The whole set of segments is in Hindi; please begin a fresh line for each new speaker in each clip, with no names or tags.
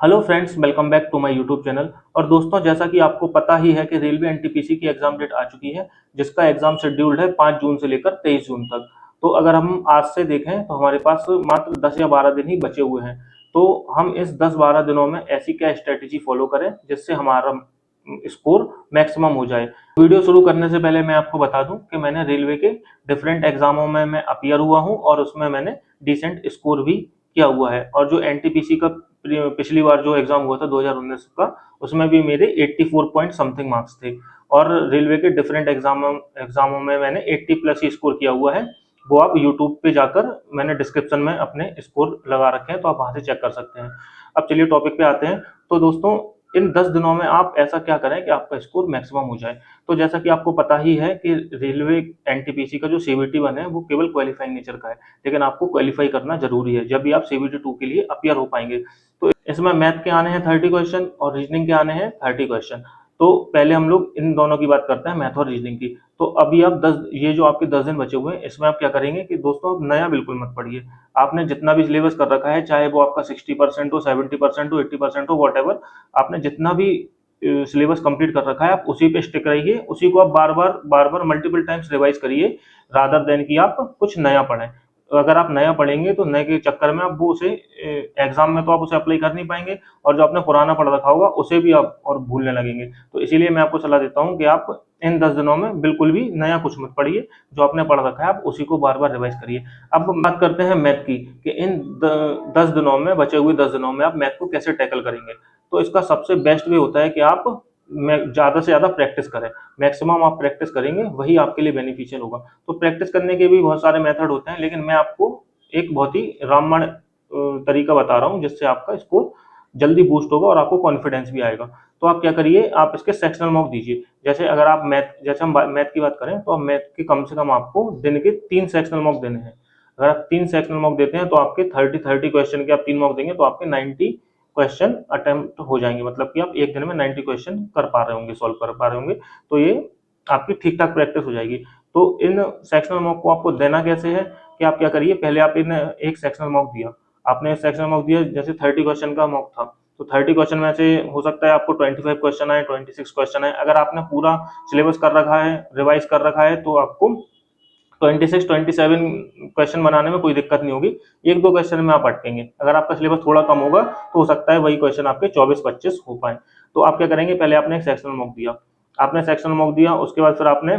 Hello friends, welcome back to my YouTube channel. और दोस्तों, जैसा कि आपको पता ही है कि रेलवे एनटीपीसी की एग्जाम डेट आ चुकी है, जिसका एग्जाम शेड्यूल्ड है 5 जून से लेकर 23 जून तक। तो अगर हम आज से देखें तो हमारे पास मात्र 10 या 12 दिन ही बचे हुए हैं। तो हम इस 10-12 दिनों में ऐसी क्या स्ट्रेटेजी फॉलो करें जिससे हमारा स्कोर मैक्सिमम हो जाए। वीडियो शुरू करने से पहले मैं आपको बता दूं कि मैंने रेलवे के डिफरेंट एग्जामों में मैं अपीयर हुआ हूं और उसमें मैंने डिसेंट स्कोर भी किया हुआ है। और जो एनटीपीसी का पिछली बार जो एग्जाम हुआ था 2019 का, उसमें भी मेरे 84 पॉइंट समथिंग मार्क्स थे। और रेलवे के डिफरेंट एग्जामों में मैंने 80 प्लस ही स्कोर किया हुआ है। वो आप यूट्यूब पे जाकर मैंने डिस्क्रिप्शन में अपने स्कोर लगा रखे हैं, तो आप वहां से चेक कर सकते हैं। अब चलिए टॉपिक पे आते हैं। तो दोस्तों, इन 10 दिनों में आप ऐसा क्या करें कि आपका स्कोर मैक्सिमम हो जाए। तो जैसा कि आपको पता ही है कि रेलवे एनटीपीसी का जो सीबीटी 1 है वो केवल क्वालिफाइंग नेचर का है, लेकिन आपको क्वालिफाई करना जरूरी है जब भी आप सीबीटी 2 के लिए अपियर हो पाएंगे। तो इसमें मैथ के आने हैं 30 क्वेश्चन और रीजनिंग के आने हैं 30 क्वेश्चन। तो पहले हम लोग इन दोनों की बात करते हैं, मैथ और रीजनिंग की। तो अभी आप 10 ये जो आपके 10 दिन बचे हुए हैं, इसमें आप क्या करेंगे कि दोस्तों, आप नया बिल्कुल मत पढ़िए। आपने जितना भी सिलेबस कर रखा है, चाहे वो आपका 60% हो, 70% हो, 80% हो, वॉट एवर, आपने जितना भी सिलेबस कंप्लीट कर रखा है, आप उसी पे स्टिक रहिए। उसी को आप बार बार मल्टीपल टाइम्स रिवाइज करिए, रादर देन कि आप कुछ नया पढ़ें। अगर आप नया पढ़ेंगे तो नए के चक्कर में आप वो उसे एग्जाम में तो आप उसे अप्लाई कर नहीं पाएंगे, और जो आपने पुराना पढ़ रखा होगा उसे भी आप और भूलने लगेंगे। तो इसीलिए मैं आपको सलाह देता हूं कि आप इन 10 दिनों में बिल्कुल भी नया कुछ मत पढ़िए। जो आपने पढ़ रखा है आप उसी को बार बार रिवाइज करिए। अब बात करते हैं मैथ की, कि इन 10 दिनों में, बचे हुए 10 दिनों में आप मैथ को कैसे टैकल करेंगे। तो इसका सबसे बेस्ट वे होता है कि आप ज़्यादा से ज़्यादा प्रैक्टिस करें। मैक्सिमम आप प्रैक्टिस करेंगे वही आपके लिए बेनिफिशियल होगा। तो प्रैक्टिस करने के भी बहुत सारे मेथड होते हैं, लेकिन मैं आपको एक बहुत ही रामबाण तरीका बता रहा हूँ जिससे आपका स्कोर जल्दी बूस्ट होगा और आपको कॉन्फिडेंस भी आएगा। तो आप क्या करिए, आप इसके सेक्शनल मॉक दीजिए। जैसे अगर आप मैथ, जैसे हम मैथ की बात करें, तो आप मैथ के कम से कम आपको दिन के 3 सेक्शनल मॉक देने हैं। अगर आप 3 सेक्शनल मॉक देते हैं तो आपके 30 क्वेश्चन के आप 3 मॉक देंगे तो आपके 90 क्वेश्चन अटेम्प्ट हो जाएंगे। मतलब कि आप एक दिन में 90 क्वेश्चन कर पा रहे होंगे, सॉल्व कर पा रहे होंगे। तो ये आपकी ठीक ठाक प्रैक्टिस हो जाएगी। तो इन सेक्शनल मॉक को आपको देना कैसे है कि आप क्या करिए, पहले आप इन एक सेक्शनल मॉक दिया, आपने सेक्शनल मॉक दिया, जैसे 30 क्वेश्चन का मॉक था, तो 30 क्वेश्चन में से हो सकता है आपको 25 क्वेश्चन आए, 26 क्वेश्चन आए। अगर आपने पूरा सिलेबस कर रखा है, रिवाइज कर रखा है, तो आपको 26 27 क्वेश्चन बनाने में कोई दिक्कत नहीं होगी। एक दो क्वेश्चन में आप अटकेंगे। अगर आपका सिलेबस थोड़ा कम होगा तो हो सकता है वही क्वेश्चन आपके 24-25 हो पाए। तो आप क्या करेंगे, पहले आपने एक सेक्शनल मॉक दिया, आपने सेक्शनल मॉक दिया, उसके बाद फिर आपने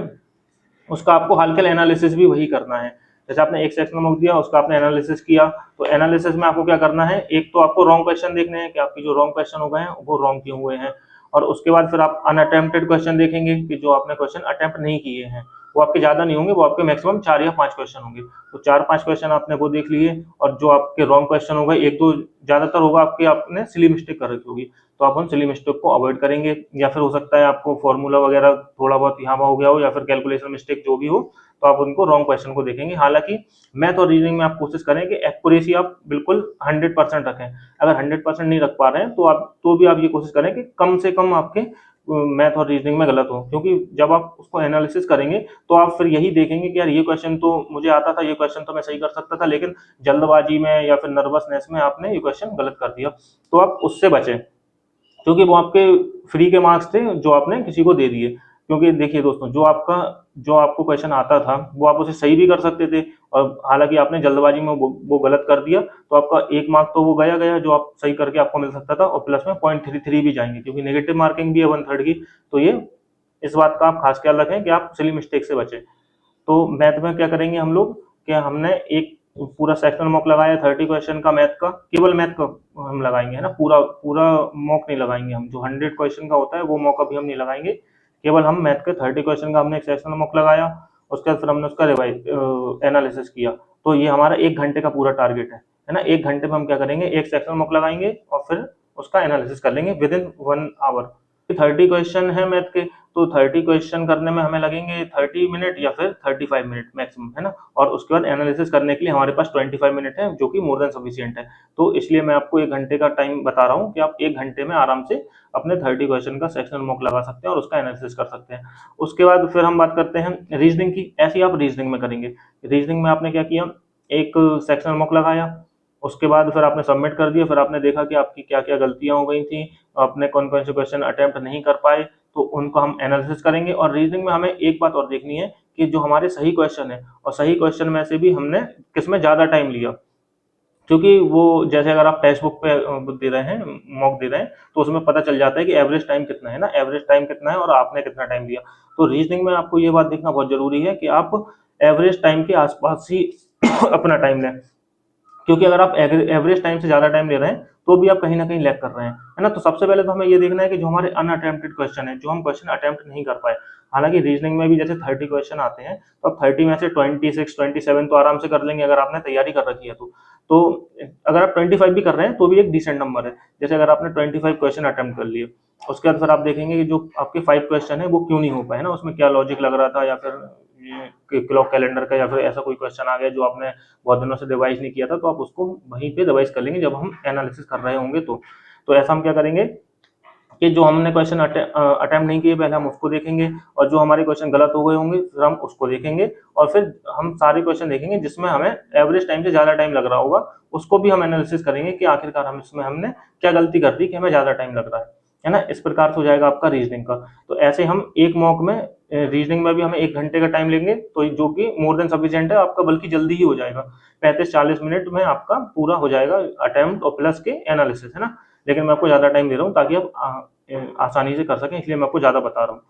उसका आपको हल्के एनालिसिस भी वही करना है। जैसे आपने एक सेक्शनल मॉक दिया, उसका आपने एनालिसिस किया, तो एनालिसिस में आपको क्या करना है, एक तो आपको रॉन्ग क्वेश्चन देखने हैं कि आपके जो रॉन्ग क्वेश्चन हो गए हैं वो रॉन्ग क्यों हुए हैं। और उसके बाद फिर आप अनअटेम्प्टेड क्वेश्चन देखेंगे कि जो आपने क्वेश्चन अटेम्प्ट नहीं किए हैं, वो आपके ज्यादा नहीं होंगे, वो आपके मैक्सिमम 4 या 5 क्वेश्चन होंगे। तो 4-5 क्वेश्चन आपने वो देख लिए। और जो आपके रॉन्ग क्वेश्चन होगा, एक दो ज्यादातर होगा आपके, आपने सिली मिस्टेक कर रखी होगी, तो आप उन सिली मिस्टेक को अवॉइड करेंगे। या फिर हो सकता है आपको फॉर्मूला वगैरह थोड़ा बहुत यहाँ हो गया हो, या फिर कैलकुलेशन मिस्टेक जो भी हो, तो आप उनको रॉन्ग क्वेश्चन को देखेंगे। हालांकि मैथ और रीजनिंग में आप कोशिश करें कि एक्यूरेसी आप बिल्कुल 100% रखें। अगर 100% नहीं रख पा रहे हैं तो आप तो भी आप ये कोशिश करें कि कम से कम आपके मैथ और रीजनिंग में गलत हो, क्योंकि जब आप उसको एनालिसिस करेंगे तो आप फिर यही देखेंगे कि यार ये क्वेश्चन तो मुझे आता था, ये क्वेश्चन तो मैं सही कर सकता था, लेकिन जल्दबाजी में या फिर नर्वसनेस में आपने ये क्वेश्चन गलत कर दिया। तो आप उससे बचें, क्योंकि वो आपके फ्री के मार्क्स थे जो आपने किसी को दे दिए। क्योंकि देखिए दोस्तों, जो आपको क्वेश्चन आता था वो आप उसे सही भी कर सकते थे, और हालांकि आपने जल्दबाजी में वो गलत कर दिया, तो आपका 1 मार्क तो वो गया गया जो आप सही करके आपको मिल सकता था, और प्लस में 0.33 भी जाएंगे, क्योंकि नेगेटिव मार्किंग भी है 1/3 की। तो ये इस बात का आप खास ख्याल रखें कि आप सिली मिस्टेक से बचें। तो मैथ में क्या करेंगे हम लोग, कि हमने एक पूरा सेक्शनल मॉक लगाया 30 क्वेश्चन का मैथ का, केवल मैथ का हम लगाएंगे, है ना। पूरा पूरा मॉक नहीं लगाएंगे हम, जो 100 क्वेश्चन का होता है वो मॉक अभी हम नहीं लगाएंगे। केवल हम मैथ के 30 क्वेश्चन का हमने एक सेक्शनल मॉक लगाया, उसके बाद फिर हमने उसका रिवाइज एनालिसिस किया। तो ये हमारा 1 घंटे का पूरा टारगेट है ना। 1 घंटे में हम क्या करेंगे, एक सेक्शनल मॉक लगाएंगे और फिर उसका एनालिसिस कर लेंगे विद इन 1 आवर। 30 क्वेश्चन है मैथ के, तो 30 क्वेश्चन करने में हमें लगेंगे 30 मिनट या फिर 35 मिनट मैक्सिमम, है ना। और उसके बाद एनालिसिस करने के लिए हमारे पास 25 मिनट है, जो कि मोर देन सफिशिएंट है। तो इसलिए मैं आपको 1 घंटे का टाइम बता रहा हूँ कि आप 1 घंटे में आराम से अपने 30 क्वेश्चन का सेक्शनल मॉक लगा सकते हैं और उसका एनालिसिस कर सकते हैं। उसके बाद फिर हम बात करते हैं रीजनिंग की। ऐसे ही आप रीजनिंग में करेंगे। रीजनिंग में आपने क्या किया, एक सेक्शनल मॉक लगाया, उसके बाद फिर आपने सबमिट कर दिया, फिर आपने देखा कि आपकी क्या क्या गलतियां हो गई थी, आपने कौन कौन से क्वेश्चन अटेम्प्ट नहीं कर पाए, तो उनको हम एनालिसिस करेंगे। और रीजनिंग में हमें एक बात और देखनी है कि जो हमारे सही क्वेश्चन है, और सही क्वेश्चन में से भी हमने किसमें ज़्यादा टाइम लिया, क्योंकि वो जैसे अगर आप टेक्स्ट बुक पे दे रहे हैं, मॉक दे रहे हैं, तो उसमें पता चल जाता है कि एवरेज टाइम कितना है ना, एवरेज टाइम कितना है और आपने कितना टाइम दिया। तो रीजनिंग में आपको ये बात देखना बहुत जरूरी है कि आप एवरेज टाइम के आसपास ही अपना टाइम लें, क्योंकि अगर आप एवरेज टाइम से ज़्यादा टाइम ले रहे हैं तो भी आप कहीं ना कहीं लैग कर रहे हैं, है ना। तो सबसे पहले तो हमें ये देखना है कि जो हमारे अनअटेम्प्टेड क्वेश्चन है, जो हम क्वेश्चन अटेम्प्ट नहीं कर पाए, हालांकि रीजनिंग में भी जैसे 30 क्वेश्चन आते हैं, तो आप 30 में से 26 27 तो आराम से कर लेंगे अगर आपने तैयारी कर रखी है तो अगर आप 25 भी कर रहे हैं तो भी एक डिसेंट नंबर है। जैसे अगर आपने 25 क्वेश्चन अटेम्प्ट कर लिए, उसके बाद फिर आप देखेंगे कि जो आपके 5 क्वेश्चन है वो क्यों नहीं हो पाए ना, उसमें क्या लॉजिक लग रहा था, या फिर ये क्लॉक कैलेंडर का, या फिर ऐसा कोई क्वेश्चन आ गया जो आपने बहुत दिनों से रिवाइज नहीं किया था, तो आप उसको वहीं पे रिवाइज कर लेंगे जब हम एनालिसिस कर रहे होंगे। तो ऐसा हम क्या करेंगे कि जो हमने क्वेश्चन अटेम्प्ट नहीं किए पहले हम उसको देखेंगे, और जो हमारे क्वेश्चन गलत हो गए होंगे फिर हम उसको देखेंगे, और फिर हम सारे क्वेश्चन देखेंगे जिसमें हमें एवरेज टाइम से ज़्यादा टाइम लग रहा होगा, उसको भी हम एनालिसिस करेंगे कि आखिरकार हम इसमें हमने क्या गलती कर दी कि हमें ज़्यादा टाइम लग रहा है ना। इस प्रकार से हो जाएगा आपका रीजनिंग का। तो ऐसे हम एक मॉक में रीजनिंग में भी हमें 1 घंटे का टाइम लेंगे, तो जो कि मोर देन सफिशिएंट है आपका, बल्कि जल्दी ही हो जाएगा, 35-40 मिनट में आपका पूरा हो जाएगा अटेम्प्ट और प्लस के एनालिसिस, है ना। लेकिन मैं आपको ज़्यादा टाइम दे रहा हूँ ताकि आप आसानी से कर सकें, इसलिए मैं आपको ज़्यादा बता रहा हूँ।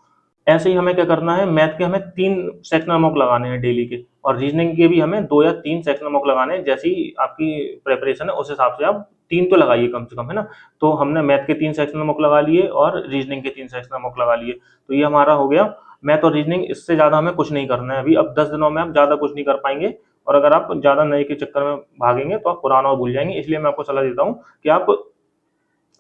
ऐसे ही हमें क्या करना है, मैथ के हमें 3 सेक्शनल मॉक लगाने हैं डेली के, और रीजनिंग के भी हमें 2 या 3 सेक्शनल मॉक लगाने हैं। जैसी आपकी प्रिपरेशन है उस हिसाब से आप 3 तो लगाइए कम से कम, है ना। तो हमने मैथ के 3 सेक्शनल मॉक लगा लिए और रीजनिंग के 3 सेक्शनल मॉक लगा लिए, तो ये हमारा हो गया मैथ और रीजनिंग। इससे ज़्यादा हमें कुछ नहीं करना है अभी, अब 10 दिनों में आप ज़्यादा कुछ नहीं कर पाएंगे, और अगर आप ज़्यादा नए के चक्कर में भागेंगे तो आप पुराना और भूल जाएंगे। इसलिए मैं आपको सलाह देता हूँ कि आप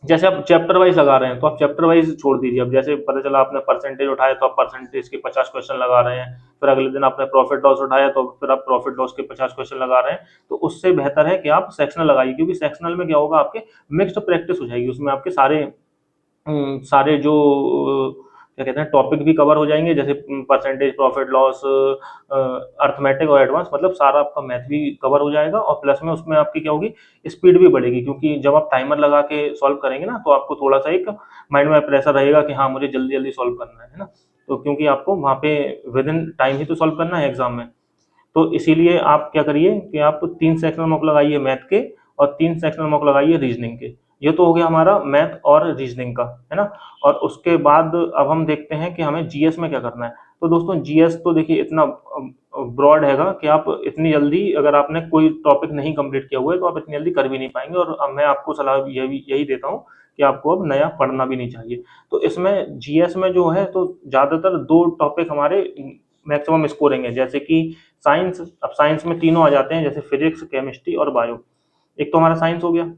जैसे आप चैप्टर वाइज लगा रहे हैं तो आप चैप्टर वाइज छोड़ दीजिए। अब जैसे पता चला आपने परसेंटेज उठाया तो आप परसेंटेज के 50 क्वेश्चन लगा रहे हैं, फिर अगले दिन आपने प्रॉफिट लॉस उठाया तो फिर आप प्रॉफिट लॉस के 50 क्वेश्चन लगा रहे हैं। तो उससे बेहतर है कि आप सेक्शनल लगाइए, क्योंकि सेक्शनल में क्या होगा, आपके मिक्स्ड प्रैक्टिस हो जाएगी, उसमें आपके सारे जो क्या कहते हैं टॉपिक भी कवर हो जाएंगे, जैसे परसेंटेज, प्रॉफिट लॉस, अर्थमेटिक और एडवांस, मतलब सारा आपका मैथ भी कवर हो जाएगा। और प्लस में उसमें आपकी क्या होगी, स्पीड भी बढ़ेगी, क्योंकि जब आप टाइमर लगा के सॉल्व करेंगे ना तो आपको थोड़ा सा एक माइंड में प्रेशर रहेगा कि हाँ मुझे जल्दी जल्दी सॉल्व करना है ना। तो क्योंकि आपको वहाँ पे विद इन टाइम ही तो सॉल्व करना है एग्जाम में, तो इसीलिए आप क्या करिए कि आप 3 सेक्शनल मॉक लगाइए मैथ के, और 3 सेक्शनल मॉक लगाइए रीजनिंग के। ये तो हो गया हमारा मैथ और रीजनिंग का, है ना। और उसके बाद अब हम देखते हैं कि हमें जीएस में क्या करना है। तो दोस्तों जीएस तो देखिए इतना ब्रॉड हैगा कि आप इतनी जल्दी, अगर आपने कोई टॉपिक नहीं कंप्लीट किया हुआ है तो आप इतनी जल्दी कर भी नहीं पाएंगे, और अब मैं आपको सलाह यही देता हूँ कि आपको अब नया पढ़ना भी नहीं चाहिए। तो इसमें जीएस में जो है तो ज़्यादातर 2 टॉपिक हमारे मैक्सिमम स्कोरिंग है, जैसे कि साइंस। अब साइंस में तीनों आ जाते हैं, जैसे फिजिक्स, केमिस्ट्री और बायो। एक तो हमारा साइंस हो गया,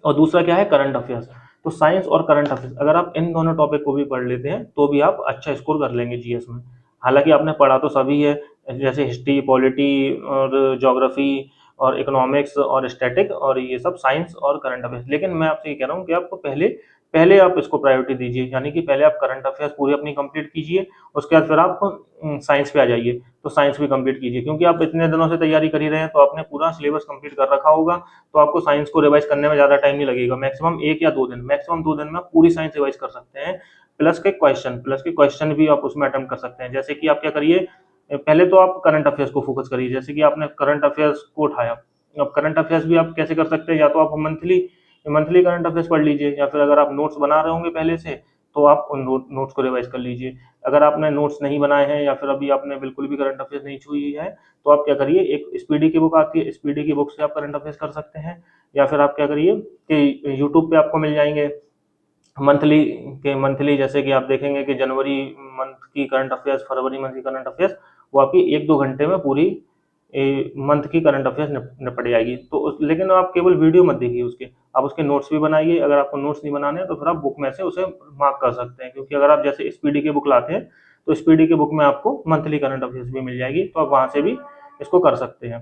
और दूसरा क्या है, करंट अफेयर्स। तो साइंस और करंट अफेयर्स अगर आप इन दोनों टॉपिक को भी पढ़ लेते हैं तो भी आप अच्छा स्कोर कर लेंगे जीएस में। हालांकि आपने पढ़ा तो सभी है, जैसे हिस्ट्री, पॉलिटी और ज्योग्राफी और इकोनॉमिक्स और स्टैटिक और ये सब साइंस और करंट अफेयर्स, लेकिन मैं आपसे ये कह रहा हूँ कि आपको पहले पहले आप इसको प्रायोरिटी दीजिए, यानी कि पहले आप करंट अफेयर्स पूरी अपनी कंप्लीट कीजिए, उसके बाद फिर आप साइंस पे आ जाइए, तो साइंस भी कंप्लीट कीजिए, क्योंकि आप इतने दिनों से तैयारी कर ही रहे हैं तो आपने पूरा सिलेबस कंप्लीट कर रखा होगा, तो आपको साइंस को रिवाइज करने में ज़्यादा टाइम नहीं लगेगा, मैक्सिमम 1 या 2 दिन, मैक्सिमम 2 दिन में आप पूरी साइंस रिवाइज कर सकते हैं। प्लस के क्वेश्चन भी आप उसमें अटेम्प्ट कर सकते हैं। जैसे कि आप क्या करिए, पहले तो आप करंट अफेयर्स को फोकस करिए, जैसे कि आपने करंट अफेयर्स को उठाया। अब करंट अफेयर्स भी आप कैसे कर सकते हैं, या तो आप मंथली मंथली करंट अफेयर्स पढ़ लीजिए, या फिर अगर आप नोट्स बना रहे होंगे पहले से तो आप उन नोट्स को रिवाइज कर लीजिए। अगर आपने नोट्स नहीं बनाए हैं या फिर अभी आपने बिल्कुल भी करंट अफेयर्स नहीं छुई है, तो आप क्या करिए, एक स्पीडी की बुक आती है, स्पीडी की बुक से आप करंट अफेयर्स कर सकते हैं। या फिर आप क्या करिए कि यूट्यूब पे आपको मिल जाएंगे मंथली, जैसे कि आप देखेंगे कि जनवरी मंथ की करंट अफेयर्स, फरवरी मंथ की करंट अफेयर्स, वो आपकी 1-2 घंटे में पूरी मंथ की करंट अफेयर्स निपट जाएगी। लेकिन आप केवल वीडियो मत देखिए उसके, आप उसके नोट्स भी बनाइए। अगर आपको नोट्स नहीं बनाने हैं तो फिर आप बुक में से उसे मार्क कर सकते हैं, क्योंकि अगर आप जैसे स्पीडी की बुक लाते हैं तो स्पीडी की बुक में आपको मंथली करंट अफेयर्स भी मिल जाएगी, तो आप वहाँ से भी इसको कर सकते हैं।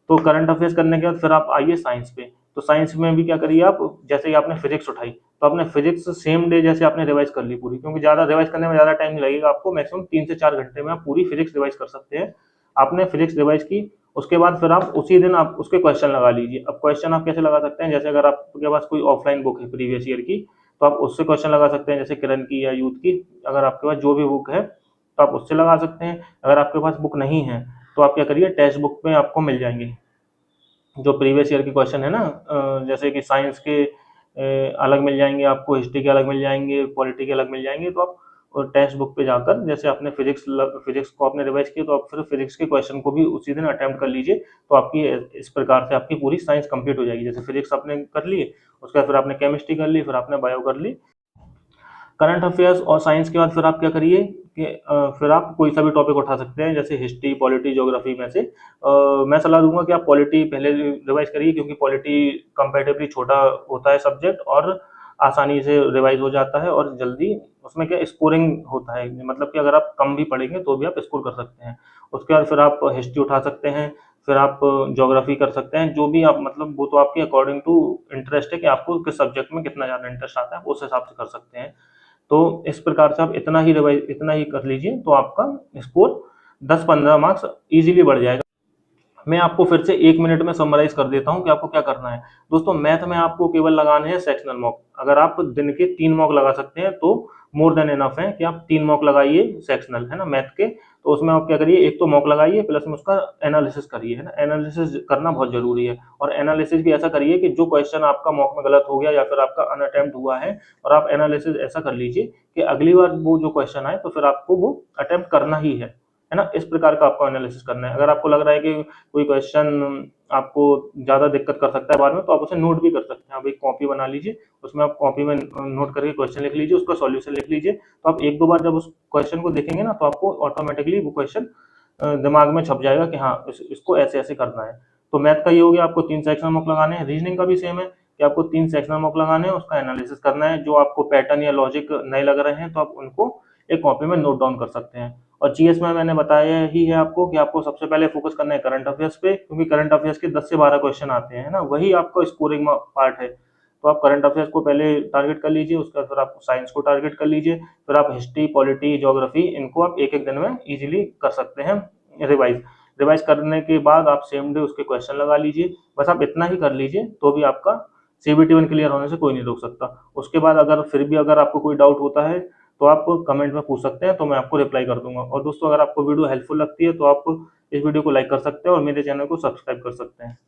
तो करंट अफेयर्स करने के बाद फिर आप आइए साइंस पे। तो साइंस में भी क्या करिए आप, जैसे कि आपने फिजिक्स उठाई तो आपने फिजिक्स सेम डे जैसे आपने रिवाइज कर ली पूरी, क्योंकि ज़्यादा रिवाइज करने में ज़्यादा टाइम नहीं लगेगा आपको, मैक्सिमम 3 से 4 घंटे में आप पूरी फिजिक्स रिवाइज कर सकते हैं। आपने फिजिक्स रिवाइज की, उसके बाद फिर आप उसी दिन आप उसके क्वेश्चन लगा लीजिए। अब क्वेश्चन आप कैसे लगा सकते हैं, जैसे अगर आपके पास कोई ऑफलाइन बुक है प्रीवियस ईयर की, तो आप उससे क्वेश्चन लगा सकते हैं, जैसे किरण की या यूथ की। अगर आपके पास जो भी बुक है तो आप उससे लगा सकते हैं। अगर आपके पास बुक नहीं है तो आप क्या करिए, टेक्स्ट बुक में आपको मिल जाएंगे जो प्रीवियस ईयर के क्वेश्चन है ना, जैसे कि साइंस के अलग मिल जाएंगे आपको, हिस्ट्री के अलग मिल जाएंगे, पॉलिटी के अलग मिल जाएंगे। तो आप और टेक्स्ट बुक पे जाकर, जैसे आपने फिजिक्स को आपने रिवाइज किया, तो आप फिर फिजिक्स के क्वेश्चन को भी उसी दिन अटेम्प्ट कर लीजिए। तो आपकी इस प्रकार से आपकी पूरी साइंस कंप्लीट हो जाएगी। जैसे फिजिक्स आपने कर लिए, उसके बाद फिर आपने केमिस्ट्री कर ली, फिर आपने बायो कर ली। करंट अफेयर्स और साइंस के बाद फिर आप क्या करिए कि फिर आप कोई सा भी टॉपिक उठा सकते हैं, जैसे हिस्ट्री, पॉलिटी, ज्योग्राफी में से। मैं सलाह दूंगा कि आप पॉलिटी पहले रिवाइज करिए, क्योंकि पॉलिटी कंपैरेटिवली छोटा होता है सब्जेक्ट, और आसानी से रिवाइज हो जाता है, और जल्दी उसमें क्या स्कोरिंग होता है, मतलब कि अगर आप कम भी पढ़ेंगे तो भी आप स्कोर कर सकते हैं। उसके बाद फिर आप हिस्ट्री उठा सकते हैं, फिर आप ज्योग्राफी कर सकते हैं, जो भी आप, मतलब वो तो आपके अकॉर्डिंग टू इंटरेस्ट है कि आपको किस सब्जेक्ट में कितना ज़्यादा इंटरेस्ट आता है, उस हिसाब से कर सकते हैं। तो इस प्रकार से आप इतना ही कर लीजिए, तो आपका स्कोर 10-15 मार्क्स इजीली बढ़ जाएगा। मैं आपको फिर से 1 मिनट में समराइज कर देता हूँ कि आपको क्या करना है। दोस्तों, मैथ में आपको केवल लगाने हैं सेक्शनल मॉक। अगर आप दिन के 3 मॉक लगा सकते हैं तो मोर देन इनफ है कि आप 3 मॉक लगाइए सेक्शनल, है ना, मैथ के। तो उसमें आप क्या करिए, एक तो मॉक लगाइए, प्लस में उसका एनालिसिस करिए, है ना। एनालिसिस करना बहुत जरूरी है, और एनालिसिस भी ऐसा करिए कि जो क्वेश्चन आपका मॉक में गलत हो गया या फिर आपका अनअटेम्प्ट हुआ है, और आप एनालिसिस ऐसा कर लीजिए कि अगली बार वो जो क्वेश्चन आए तो फिर आपको वो अटेम्प्ट करना ही है ना। इस प्रकार का आपको एनालिसिस करना है। अगर आपको लग रहा है कि कोई क्वेश्चन आपको ज़्यादा दिक्कत कर सकता है बाद में, तो आप उसे नोट भी कर सकते हैं। आप एक कॉपी बना लीजिए, उसमें आप कॉपी में नोट करके क्वेश्चन लिख लीजिए, उसका सॉल्यूशन लिख लीजिए। तो आप 1-2 बार जब उस क्वेश्चन को देखेंगे ना, तो आपको ऑटोमेटिकली वो क्वेश्चन दिमाग में छप जाएगा कि हाँ, इसको ऐसे ऐसे करना है। तो मैथ का ये हो गया, आपको 3 सेक्शनल मॉक लगाने हैं। रीजनिंग का भी सेम है कि आपको 3 सेक्शनल मॉक लगाने हैं, उसका एनालिसिस करना है। जो आपको पैटर्न या लॉजिक नए लग रहे हैं तो आप उनको एक कॉपी में नोट डाउन कर सकते हैं। और जीएस में मैंने बताया ही है आपको कि आपको सबसे पहले फोकस करना है करंट अफेयर्स पे, क्योंकि करंट अफेयर्स के 10 से 12 क्वेश्चन आते हैं, है ना, वही आपका स्कोरिंग पार्ट है। तो आप करंट अफेयर्स को पहले टारगेट कर लीजिए, उसके बाद फिर आप साइंस को टारगेट कर लीजिए, फिर आप हिस्ट्री, पॉलिटी, ज्योग्राफी, इनको आप एक एक दिन में इजीली कर सकते हैं रिवाइज। रिवाइज करने के बाद आप सेम डे उसके क्वेश्चन लगा लीजिए। बस आप इतना ही कर लीजिए, तो भी आपका CBT 1 क्लियर होने से कोई नहीं रोक सकता। उसके बाद अगर फिर भी अगर आपको कोई डाउट होता है तो आप कमेंट में पूछ सकते हैं, तो मैं आपको रिप्लाई कर दूंगा। और दोस्तों, अगर आपको वीडियो हेल्पफुल लगती है तो आप इस वीडियो को लाइक कर सकते हैं और मेरे चैनल को सब्सक्राइब कर सकते हैं।